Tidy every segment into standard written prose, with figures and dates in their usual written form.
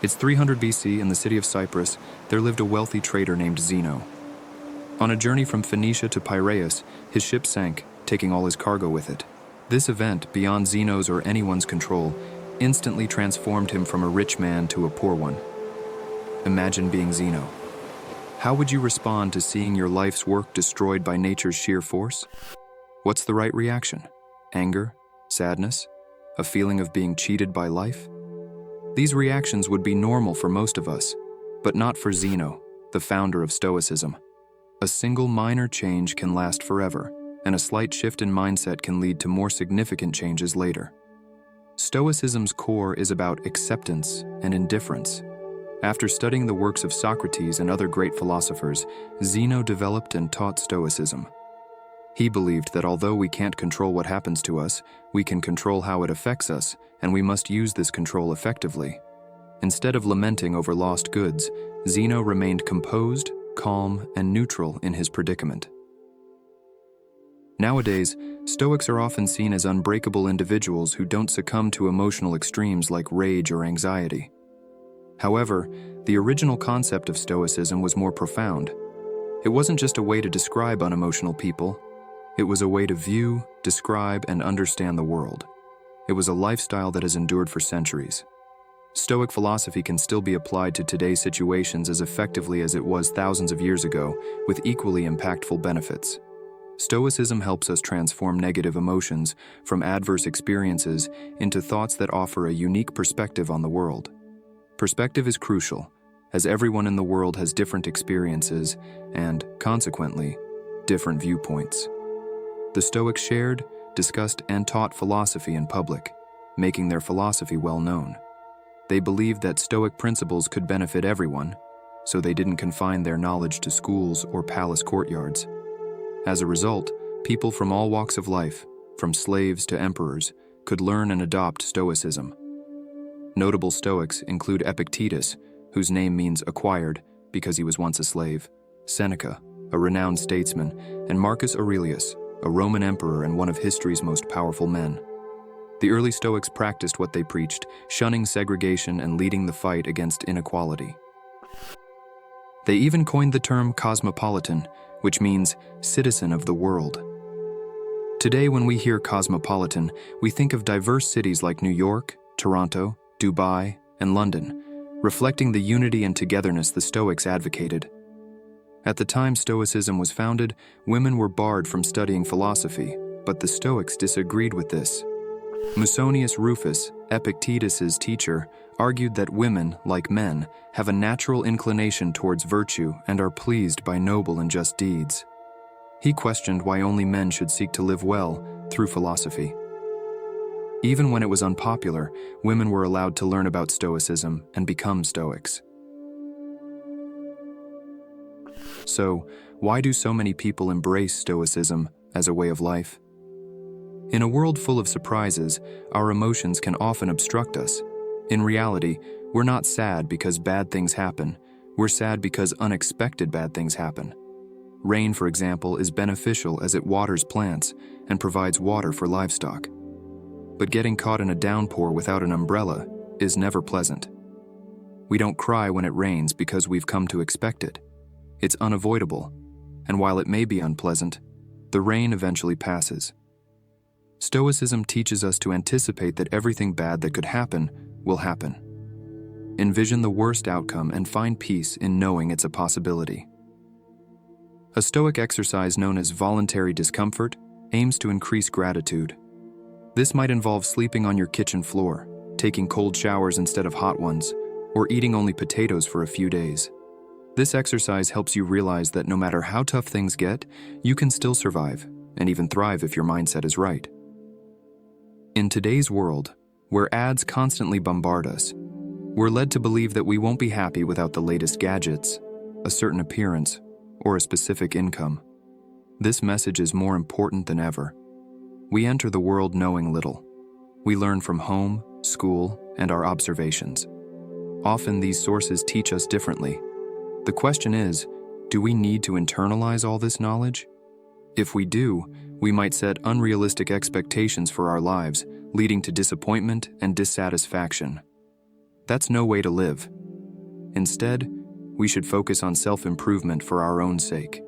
It's 300 BC in the city of Cyprus. There lived a wealthy trader named Zeno. On a journey from Phoenicia to Piraeus, his ship sank, taking all his cargo with it. This event, beyond Zeno's or anyone's control, instantly transformed him from a rich man to a poor one. Imagine being Zeno. How would you respond to seeing your life's work destroyed by nature's sheer force? What's the right reaction? Anger? Sadness? A feeling of being cheated by life? These reactions would be normal for most of us, but not for Zeno, the founder of Stoicism. A single minor change can last forever, and a slight shift in mindset can lead to more significant changes later. Stoicism's core is about acceptance and indifference. After studying the works of Socrates and other great philosophers, Zeno developed and taught Stoicism. He believed that although we can't control what happens to us, we can control how it affects us, and we must use this control effectively. Instead of lamenting over lost goods, Zeno remained composed, calm, and neutral in his predicament. Nowadays, Stoics are often seen as unbreakable individuals who don't succumb to emotional extremes like rage or anxiety. However, the original concept of Stoicism was more profound. It wasn't just a way to describe unemotional people. It was a way to view, describe, and understand the world. It was a lifestyle that has endured for centuries. Stoic philosophy can still be applied to today's situations as effectively as it was thousands of years ago, with equally impactful benefits. Stoicism helps us transform negative emotions from adverse experiences into thoughts that offer a unique perspective on the world. Perspective is crucial, as everyone in the world has different experiences and, consequently, different viewpoints. The Stoics shared, discussed, and taught philosophy in public, making their philosophy well known. They believed that Stoic principles could benefit everyone, so they didn't confine their knowledge to schools or palace courtyards. As a result, people from all walks of life, from slaves to emperors, could learn and adopt Stoicism. Notable Stoics include Epictetus, whose name means acquired because he was once a slave, Seneca, a renowned statesman, and Marcus Aurelius, a Roman emperor and one of history's most powerful men. The early Stoics practiced what they preached, shunning segregation and leading the fight against inequality. They even coined the term cosmopolitan, which means citizen of the world. Today, when we hear cosmopolitan, we think of diverse cities like New York, Toronto, Dubai, and London, reflecting the unity and togetherness the Stoics advocated. At the time Stoicism was founded, women were barred from studying philosophy, but the Stoics disagreed with this. Musonius Rufus, Epictetus's teacher, argued that women, like men, have a natural inclination towards virtue and are pleased by noble and just deeds. He questioned why only men should seek to live well through philosophy. Even when it was unpopular, women were allowed to learn about Stoicism and become Stoics. So, why do so many people embrace Stoicism as a way of life? In a world full of surprises, our emotions can often obstruct us. In reality, we're not sad because bad things happen. We're sad because unexpected bad things happen. Rain, for example, is beneficial as it waters plants and provides water for livestock. But getting caught in a downpour without an umbrella is never pleasant. We don't cry when it rains because we've come to expect it. It's unavoidable, and while it may be unpleasant, the rain eventually passes. Stoicism teaches us to anticipate that everything bad that could happen will happen. Envision the worst outcome and find peace in knowing it's a possibility. A Stoic exercise known as voluntary discomfort aims to increase gratitude. This might involve sleeping on your kitchen floor, taking cold showers instead of hot ones, or eating only potatoes for a few days. This exercise helps you realize that no matter how tough things get, you can still survive and even thrive if your mindset is right. In today's world, where ads constantly bombard us, we're led to believe that we won't be happy without the latest gadgets, a certain appearance, or a specific income. This message is more important than ever. We enter the world knowing little. We learn from home, school, and our observations. Often these sources teach us differently. The question is, do we need to internalize all this knowledge? If we do, we might set unrealistic expectations for our lives, leading to disappointment and dissatisfaction. That's no way to live. Instead, we should focus on self-improvement for our own sake.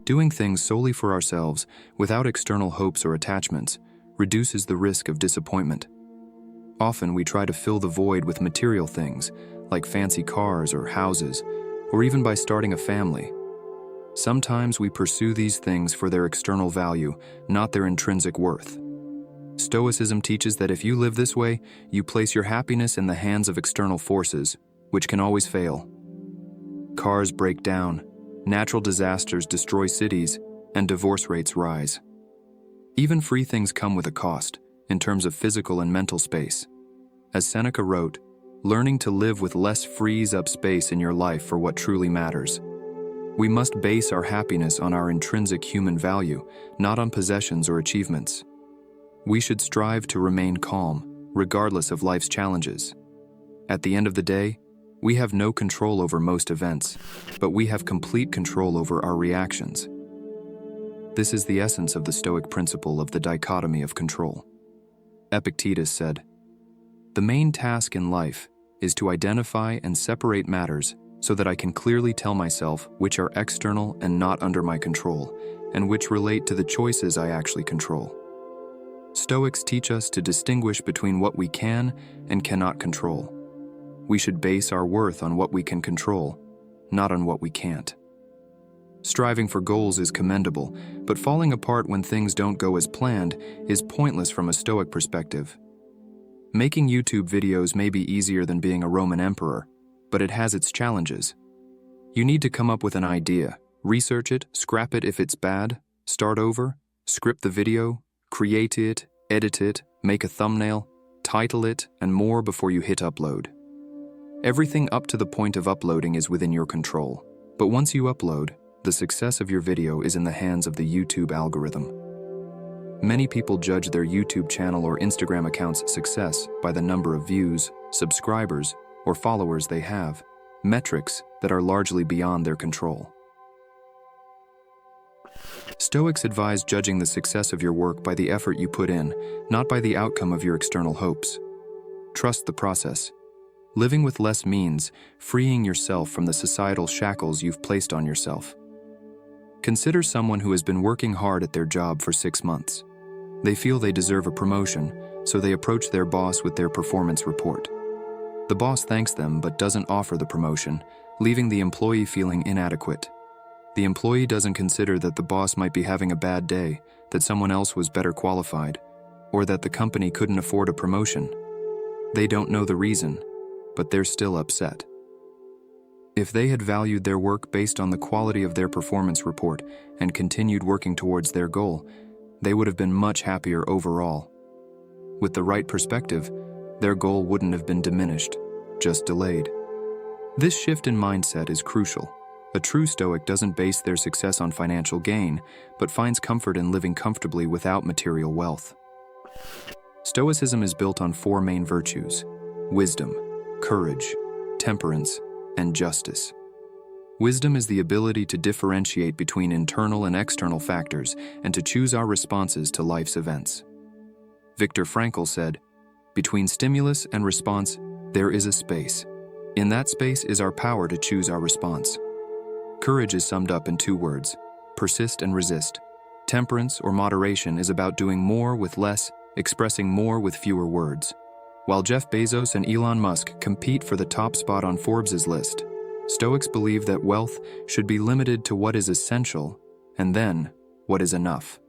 Doing things solely for ourselves, without external hopes or attachments, reduces the risk of disappointment. Often we try to fill the void with material things, like fancy cars or houses, or even by starting a family. Sometimes we pursue these things for their external value, not their intrinsic worth. Stoicism teaches that if you live this way, you place your happiness in the hands of external forces, which can always fail. Cars break down, natural disasters destroy cities, and divorce rates rise. Even free things come with a cost, in terms of physical and mental space. As Seneca wrote, learning to live with less frees up space in your life for what truly matters. We must base our happiness on our intrinsic human value, not on possessions or achievements. We should strive to remain calm, regardless of life's challenges. At the end of the day, we have no control over most events, but we have complete control over our reactions. This is the essence of the Stoic principle of the dichotomy of control. Epictetus said, "The main task in life is to identify and separate matters so that I can clearly tell myself which are external and not under my control, and which relate to the choices I actually control." Stoics teach us to distinguish between what we can and cannot control. We should base our worth on what we can control, not on what we can't. Striving for goals is commendable, but falling apart when things don't go as planned is pointless from a Stoic perspective. Making YouTube videos may be easier than being a Roman emperor, but it has its challenges. You need to come up with an idea, research it, scrap it if it's bad, start over, script the video, create it, edit it, make a thumbnail, title it, and more before you hit upload. Everything up to the point of uploading is within your control, but once you upload, the success of your video is in the hands of the YouTube algorithm. Many people judge their YouTube channel or Instagram account's success by the number of views, subscribers, or followers they have, metrics that are largely beyond their control. Stoics advise judging the success of your work by the effort you put in, not by the outcome of your external hopes. Trust the process. Living with less means freeing yourself from the societal shackles you've placed on yourself. Consider someone who has been working hard at their job for 6 months. They feel they deserve a promotion, so they approach their boss with their performance report. The boss thanks them but doesn't offer the promotion, leaving the employee feeling inadequate. The employee doesn't consider that the boss might be having a bad day, that someone else was better qualified, or that the company couldn't afford a promotion. They don't know the reason, but they're still upset. If they had valued their work based on the quality of their performance report and continued working towards their goal, they would have been much happier overall. With the right perspective, their goal wouldn't have been diminished, just delayed. This shift in mindset is crucial. A true Stoic doesn't base their success on financial gain, but finds comfort in living comfortably without material wealth. Stoicism is built on 4 main virtues: wisdom, courage, temperance, and justice. Wisdom is the ability to differentiate between internal and external factors and to choose our responses to life's events. Viktor Frankl said, "Between stimulus and response, there is a space. In that space is our power to choose our response." Courage is summed up in 2 words: persist and resist. Temperance or moderation is about doing more with less, expressing more with fewer words. While Jeff Bezos and Elon Musk compete for the top spot on Forbes' list, Stoics believe that wealth should be limited to what is essential and then what is enough.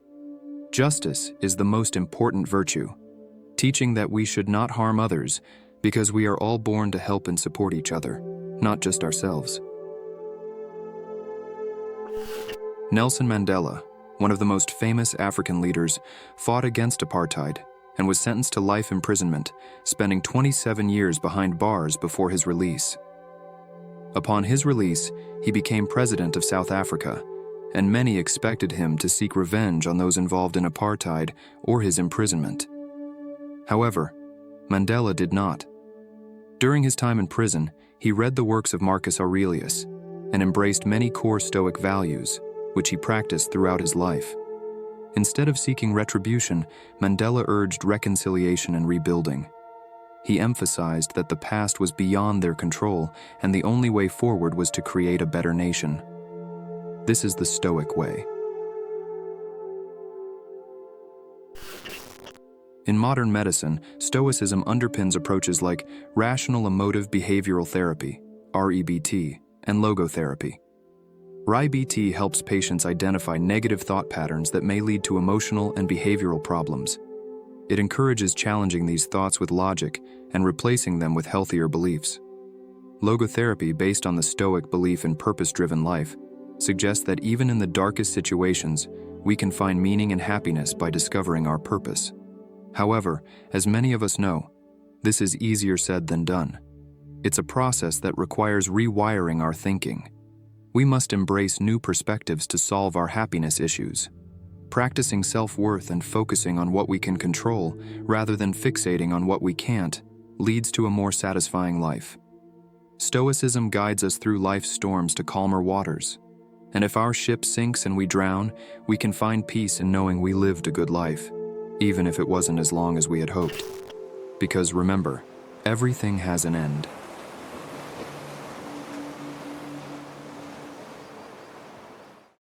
Justice is the most important virtue, teaching that we should not harm others because we are all born to help and support each other, not just ourselves. Nelson Mandela, one of the most famous African leaders, fought against apartheid and was sentenced to life imprisonment, spending 27 years behind bars before his release. Upon his release, he became president of South Africa, and many expected him to seek revenge on those involved in apartheid or his imprisonment. However, Mandela did not. During his time in prison, he read the works of Marcus Aurelius and embraced many core Stoic values, which he practiced throughout his life. Instead of seeking retribution, Mandela urged reconciliation and rebuilding. He emphasized that the past was beyond their control and the only way forward was to create a better nation. This is the Stoic way. In modern medicine, Stoicism underpins approaches like rational emotive behavioral therapy, REBT, and logotherapy. REBT helps patients identify negative thought patterns that may lead to emotional and behavioral problems. It encourages challenging these thoughts with logic and replacing them with healthier beliefs. Logotherapy, based on the Stoic belief in purpose-driven life, suggests that even in the darkest situations, we can find meaning and happiness by discovering our purpose. However, as many of us know, this is easier said than done. It's a process that requires rewiring our thinking. We must embrace new perspectives to solve our happiness issues. Practicing self-worth and focusing on what we can control, rather than fixating on what we can't, leads to a more satisfying life. Stoicism guides us through life's storms to calmer waters. And if our ship sinks and we drown, we can find peace in knowing we lived a good life, even if it wasn't as long as we had hoped. Because remember, everything has an end.